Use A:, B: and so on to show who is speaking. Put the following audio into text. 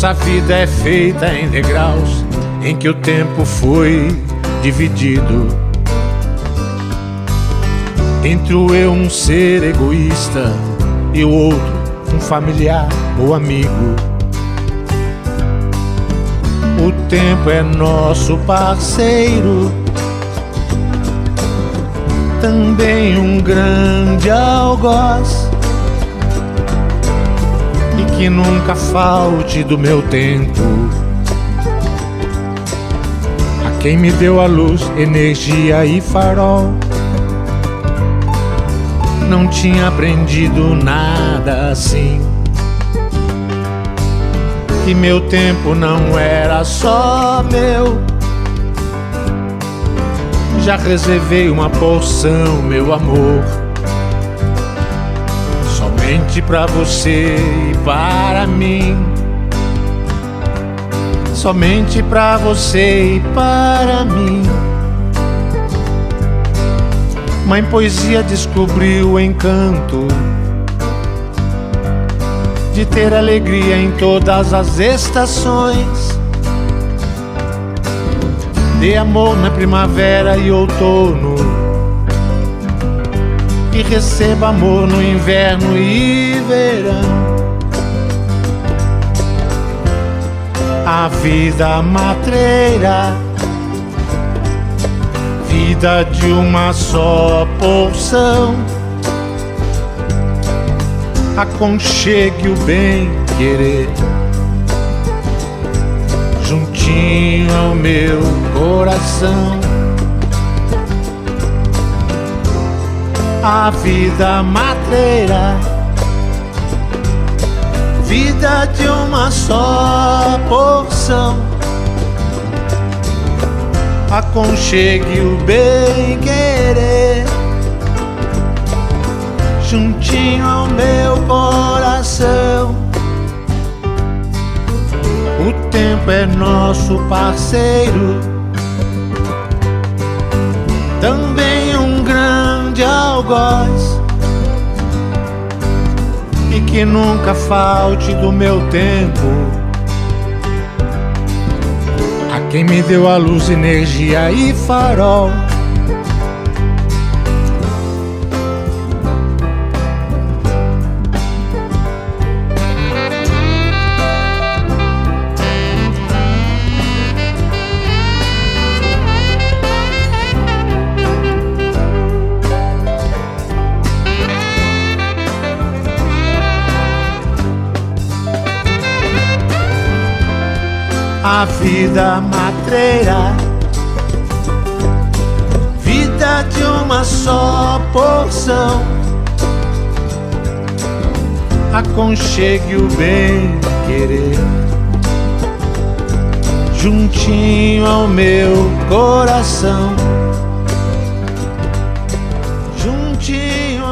A: Nossa vida é feita em degraus em que o tempo foi dividido entre o eu, um ser egoísta, e o outro, um familiar ou amigo. O tempo é nosso parceiro, também um grande algoz, e que nunca falte do meu tempo a quem me deu a luz, energia e farol. Não tinha aprendido nada assim, que meu tempo não era só meu. Já reservei uma porção, meu amor, somente pra você e para mim. Somente pra você e para mim. Mãe Poesia descobriu o encanto de ter alegria em todas as estações. Dê amor na primavera e outono, e receba amor no inverno e verão. A vida matreira, vida de uma só porção, aconchegue o bem-querer juntinho ao meu coração. A vida matreira, vida de uma só porção, aconchegue o bem-querer juntinho ao meu coração. O tempo é nosso parceiro, também um grande algoz, e que nunca falte do meu tempo a quem me deu a luz, energia e farol. A vida matreira, vida de uma só porção, aconchegue o bem-querer juntinho ao meu coração, juntinho